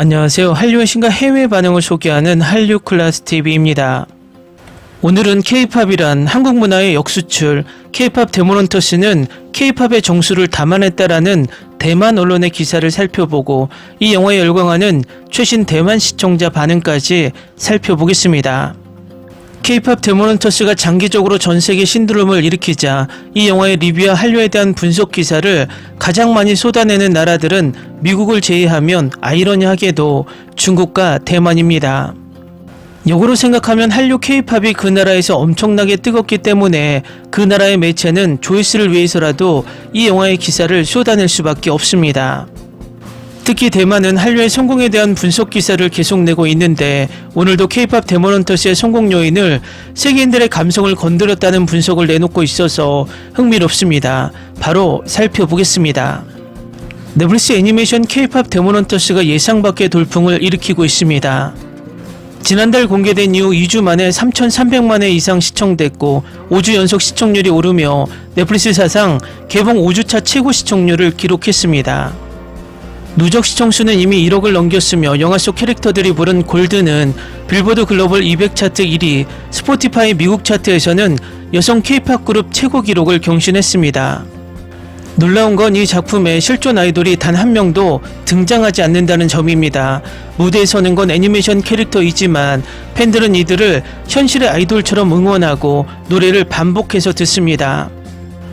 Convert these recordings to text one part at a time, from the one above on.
안녕하세요. 한류의 신과 해외 반응을 소개하는 한류클라스TV입니다. 오늘은 K-팝이란 한국 문화의 역수출, K-팝 데모넌터스는 K-팝의 정수를 담아냈다라는 대만 언론의 기사를 살펴보고 이 영화에 열광하는 최신 대만 시청자 반응까지 살펴보겠습니다. K-팝 데모넌터스가 장기적으로 전세계 신드롬을 일으키자 이 영화의 리뷰와 한류에 대한 분석 기사를 가장 많이 쏟아내는 나라들은 미국을 제외하면 아이러니하게도 중국과 대만입니다. 역으로 생각하면 한류 K-팝이 그 나라에서 엄청나게 뜨겁기 때문에 그 나라의 매체는 조회수를 위해서라도 이 영화의 기사를 쏟아낼 수밖에 없습니다. 특히 대만은 한류의 성공에 대한 분석 기사를 계속 내고 있는데 오늘도 K-팝 데모넌터스의 성공 요인을 세계인들의 감성을 건드렸다는 분석을 내놓고 있어서 흥미롭습니다. 바로 살펴보겠습니다. 넷플릭스 애니메이션 K-팝 데모넌터스가 예상 밖의 돌풍을 일으키고 있습니다. 지난달 공개된 이후 2주 만에 3,300만 회 이상 시청됐고 5주 연속 시청률이 오르며 넷플릭스 사상 개봉 5주차 최고 시청률을 기록했습니다. 누적 시청수는 이미 1억을 넘겼으며 영화 속 캐릭터들이 부른 골드는 빌보드 글로벌 200 차트 1위, 스포티파이 미국 차트에서는 여성 K-팝 그룹 최고 기록을 경신했습니다. 놀라운 건 이 작품에 실존 아이돌이 단 한 명도 등장하지 않는다는 점입니다. 무대에 서는 건 애니메이션 캐릭터이지만 팬들은 이들을 현실의 아이돌처럼 응원하고 노래를 반복해서 듣습니다.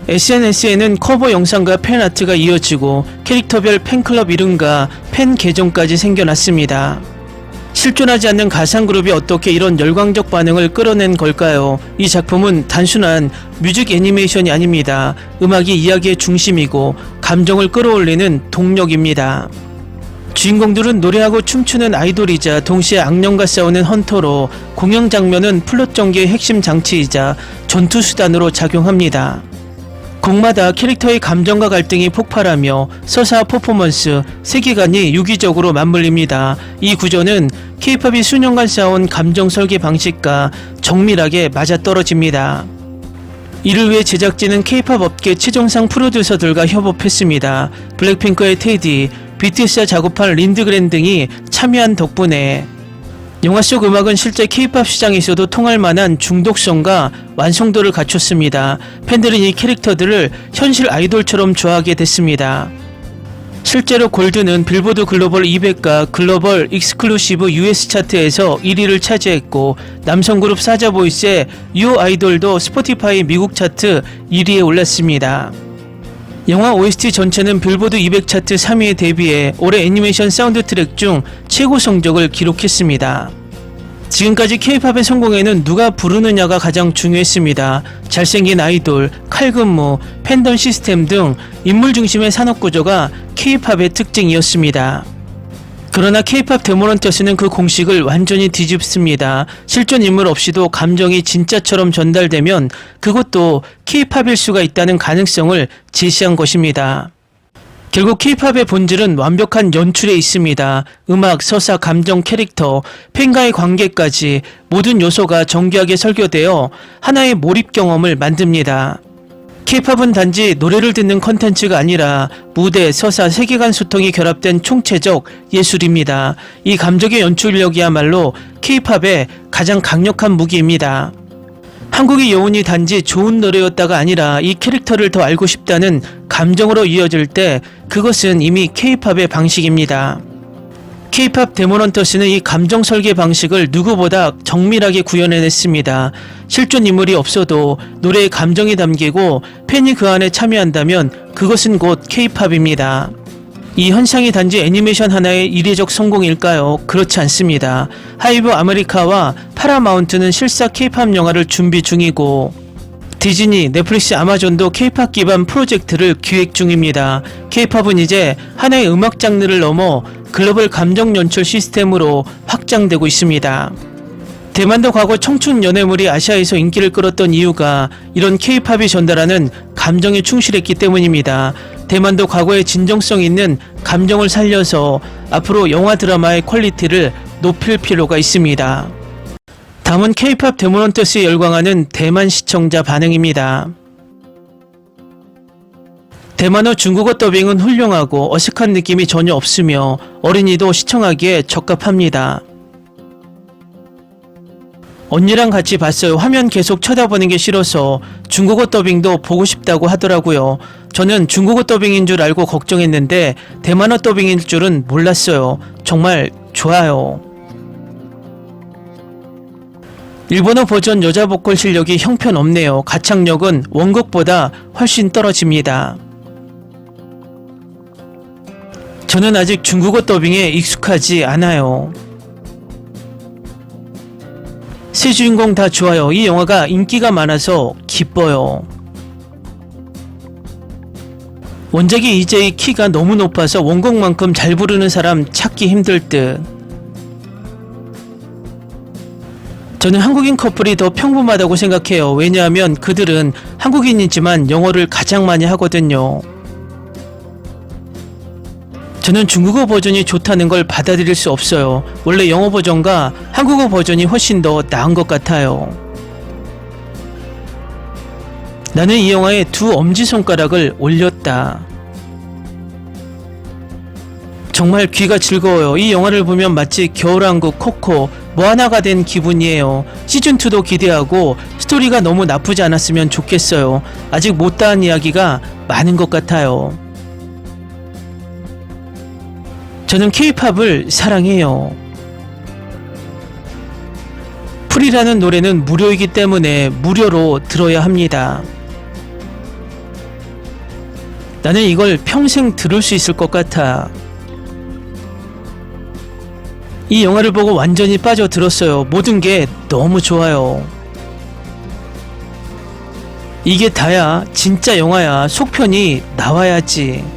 SNS에는 커버 영상과 팬아트가 이어지고 캐릭터별 팬클럽 이름과 팬 계정까지 생겨났습니다. 실존하지 않는 가상그룹이 어떻게 이런 열광적 반응을 끌어낸 걸까요? 이 작품은 단순한 뮤직 애니메이션이 아닙니다. 음악이 이야기의 중심이고 감정을 끌어올리는 동력입니다. 주인공들은 노래하고 춤추는 아이돌이자 동시에 악령과 싸우는 헌터로 공연 장면은 플롯 전개의 핵심 장치이자 전투 수단으로 작용합니다. 곡마다 캐릭터의 감정과 갈등이 폭발하며 서사와 퍼포먼스, 세계관이 유기적으로 맞물립니다. 이 구조는 K-팝이 수년간 쌓아온 감정 설계 방식과 정밀하게 맞아떨어집니다. 이를 위해 제작진은 K-팝 업계 최정상 프로듀서들과 협업했습니다. 블랙핑크의 테디, BTS와 작업한 린드그렌 등이 참여한 덕분에 영화 속 음악은 실제 K-팝 시장에서도 통할 만한 중독성과 완성도를 갖췄습니다. 팬들은 이 캐릭터들을 현실 아이돌처럼 좋아하게 됐습니다. 실제로 골드는 빌보드 글로벌 200과 글로벌 익스클루시브 US 차트에서 1위를 차지했고 남성 그룹 사자보이스의 유 아이돌도 스포티파이 미국 차트 1위에 올랐습니다. 영화 OST 전체는 빌보드 200 차트 3위에 데뷔해 올해 애니메이션 사운드 트랙 중 최고 성적을 기록했습니다. 지금까지 K-팝의 성공에는 누가 부르느냐가 가장 중요했습니다. 잘생긴 아이돌, 칼군무, 팬덤 시스템 등 인물 중심의 산업 구조가 K-팝의 특징이었습니다. 그러나 K-팝 데모넌터스는 그 공식을 완전히 뒤집습니다. 실존 인물 없이도 감정이 진짜처럼 전달되면 그것도 K-팝일 수가 있다는 가능성을 제시한 것입니다. 결국 K-팝의 본질은 완벽한 연출에 있습니다. 음악, 서사, 감정, 캐릭터, 팬과의 관계까지 모든 요소가 정교하게 설계되어 하나의 몰입 경험을 만듭니다. K-팝은 단지 노래를 듣는 컨텐츠가 아니라 무대, 서사, 세계관 소통이 결합된 총체적 예술입니다. 이 감정의 연출력이야말로 K-팝의 가장 강력한 무기입니다. 한국의 여운이 단지 좋은 노래였다가 아니라 이 캐릭터를 더 알고 싶다는 감정으로 이어질 때 그것은 이미 K-팝의 방식입니다. K-팝 데모넌터스는 이 감정 설계 방식을 누구보다 정밀하게 구현해냈습니다. 실존 인물이 없어도 노래에 감정이 담기고 팬이 그 안에 참여한다면 그것은 곧 K-팝입니다. 이 현상이 단지 애니메이션 하나의 이례적 성공일까요? 그렇지 않습니다. 하이브 아메리카와 파라마운트는 실사 K-팝 영화를 준비 중이고 디즈니, 넷플릭스, 아마존도 K-팝 기반 프로젝트를 기획 중입니다. K-팝은 이제 하나의 음악 장르를 넘어 글로벌 감정 연출 시스템으로 확장되고 있습니다. 대만도 과거 청춘 연애물이 아시아에서 인기를 끌었던 이유가 이런 K-팝이 전달하는 감정에 충실했기 때문입니다. 대만도 과거의 진정성 있는 감정을 살려서 앞으로 영화 드라마의 퀄리티를 높일 필요가 있습니다. 다음은 K-팝 데모넌터스에 열광하는 대만 시청자 반응입니다. 대만어 중국어 더빙은 훌륭하고 어색한 느낌이 전혀 없으며 어린이도 시청하기에 적합합니다. 언니랑 같이 봤어요. 화면 계속 쳐다보는 게 싫어서 중국어 더빙도 보고 싶다고 하더라고요. 저는 중국어 더빙인 줄 알고 걱정했는데 대만어 더빙인 줄은 몰랐어요. 정말 좋아요. 일본어 버전 여자 보컬 실력이 형편없네요. 가창력은 원곡보다 훨씬 떨어집니다. 저는 아직 중국어 더빙에 익숙하지 않아요. 세 주인공 다 좋아요. 이 영화가 인기가 많아서 기뻐요. 원작의 EJ 키가 너무 높아서 원곡만큼 잘 부르는 사람 찾기 힘들 듯. 저는 한국인 커플이 더 평범하다고 생각해요. 왜냐하면 그들은 한국인이지만 영어를 가장 많이 하거든요. 저는 중국어 버전이 좋다는 걸 받아들일 수 없어요. 원래 영어 버전과 한국어 버전이 훨씬 더 나은 것 같아요. 나는 이 영화에 두 엄지손가락을 올렸다. 정말 귀가 즐거워요. 이 영화를 보면 마치 겨울왕국 코코 모아나가 된 기분이에요. 시즌2도 기대하고 스토리가 너무 나쁘지 않았으면 좋겠어요. 아직 못다한 이야기가 많은 것 같아요. 저는 K-팝을 사랑해요. 풀이라는 노래는 무료이기 때문에 무료로 들어야 합니다. 나는 이걸 평생 들을 수 있을 것 같아. 이 영화를 보고 완전히 빠져들었어요. 모든 게 너무 좋아요. 이게 다야. 진짜 영화야. 속편이 나와야지.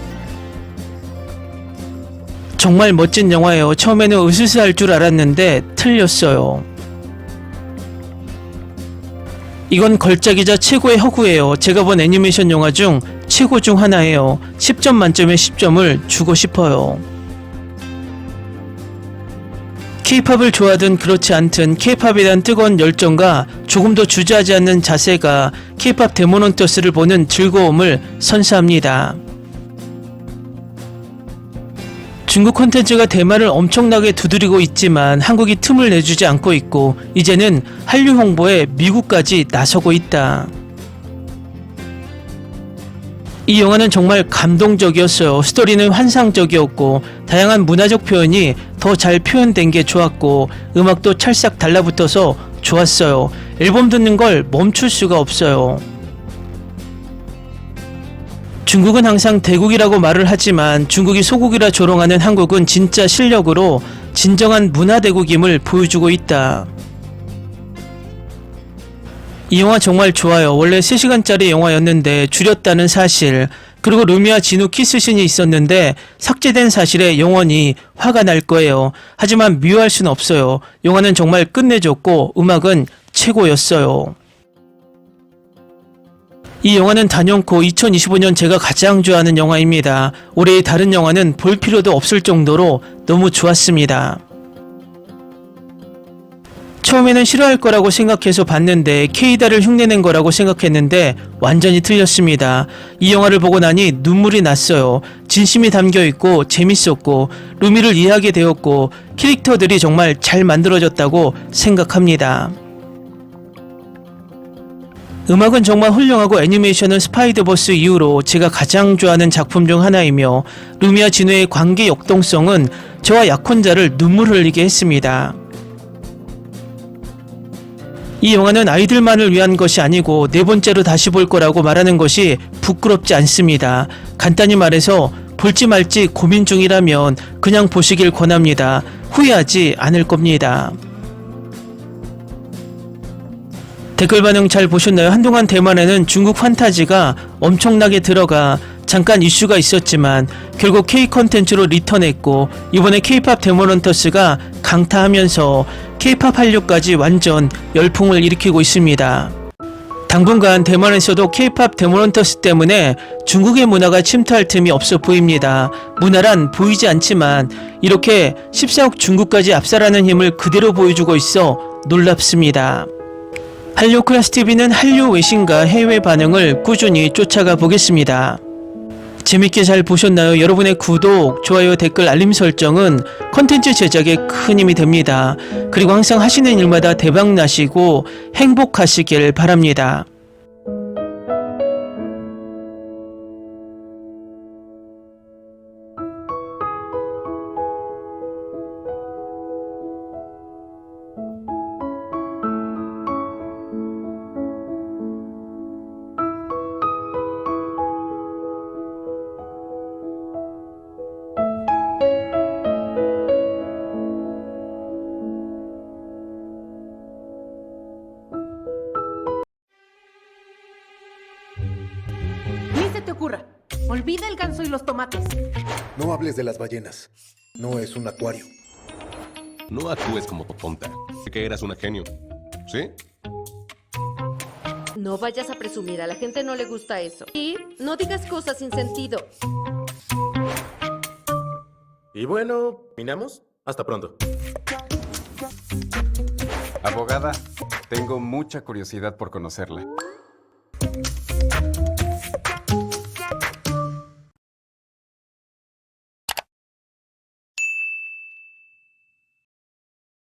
정말 멋진 영화예요. 처음에는 으스스할 줄 알았는데 틀렸어요. 이건 걸작이자 최고의 허구예요. 제가 본 애니메이션 영화 중 최고 중 하나예요. 10점 만점에 10점을 주고 싶어요. K-팝을 좋아하든 그렇지 않든 K-팝에 대한 뜨거운 열정과 조금도 주저하지 않는 자세가 K-팝 데모넌터스를 보는 즐거움을 선사합니다. 중국 콘텐츠가 대만을 엄청나게 두드리고 있지만 한국이 틈을 내주지 않고 있고 이제는 한류 홍보에 미국까지 나서고 있다. 이 영화는 정말 감동적이었어요. 스토리는 환상적이었고 다양한 문화적 표현이 더 잘 표현된 게 좋았고 음악도 찰싹 달라붙어서 좋았어요. 앨범 듣는 걸 멈출 수가 없어요. 중국은 항상 대국이라고 말을 하지만 중국이 소국이라 조롱하는 한국은 진짜 실력으로 진정한 문화대국임을 보여주고 있다. 이 영화 정말 좋아요. 원래 3시간짜리 영화였는데 줄였다는 사실, 그리고 루미와 진우 키스신이 있었는데 삭제된 사실에 영원히 화가 날 거예요. 하지만 미워할 순 없어요. 영화는 정말 끝내줬고 음악은 최고였어요. 이 영화는 단연코 2025년 제가 가장 좋아하는 영화입니다. 올해의 다른 영화는 볼 필요도 없을 정도로 너무 좋았습니다. 처음에는 싫어할 거라고 생각해서 봤는데 케이다를 흉내낸 거라고 생각했는데 완전히 틀렸습니다. 이 영화를 보고 나니 눈물이 났어요. 진심이 담겨있고 재밌었고 루미를 이해하게 되었고 캐릭터들이 정말 잘 만들어졌다고 생각합니다. 음악은 정말 훌륭하고 애니메이션은 스파이더버스 이후로 제가 가장 좋아하는 작품 중 하나이며 루미와 진우의 관계 역동성은 저와 약혼자를 눈물 흘리게 했습니다. 이 영화는 아이들만을 위한 것이 아니고 네 번째로 다시 볼 거라고 말하는 것이 부끄럽지 않습니다. 간단히 말해서 볼지 말지 고민 중이라면 그냥 보시길 권합니다. 후회하지 않을 겁니다. 댓글 반응 잘 보셨나요? 한동안 대만에는 중국 판타지가 엄청나게 들어가 잠깐 이슈가 있었지만 결국 K 컨텐츠로 리턴했고 이번에 K-팝 데모넌터스가 강타하면서 K-팝 한류까지 완전 열풍을 일으키고 있습니다. 당분간 대만에서도 K-팝 데모넌터스 때문에 중국의 문화가 침투할 틈이 없어 보입니다. 문화란 보이지 않지만 이렇게 14억 중국까지 압살하는 힘을 그대로 보여주고 있어 놀랍습니다. 한류 클래스 TV는 한류 외신과 해외 반응을 꾸준히 쫓아가 보겠습니다. 재밌게 잘 보셨나요? 여러분의 구독, 좋아요, 댓글, 알림 설정은 컨텐츠 제작에 큰 힘이 됩니다. 그리고 항상 하시는 일마다 대박 나시고 행복하시길 바랍니다. Ni se te ocurra. Olvida el ganso y los tomates. No hables de las ballenas. No es un acuario. No actúes como tonta. Sé que eras una genio. ¿Sí? No vayas a presumir, a la gente no le gusta eso. Y no digas cosas sin sentido. Y bueno, ¿terminamos? Hasta pronto. Abogada, tengo mucha curiosidad por conocerla.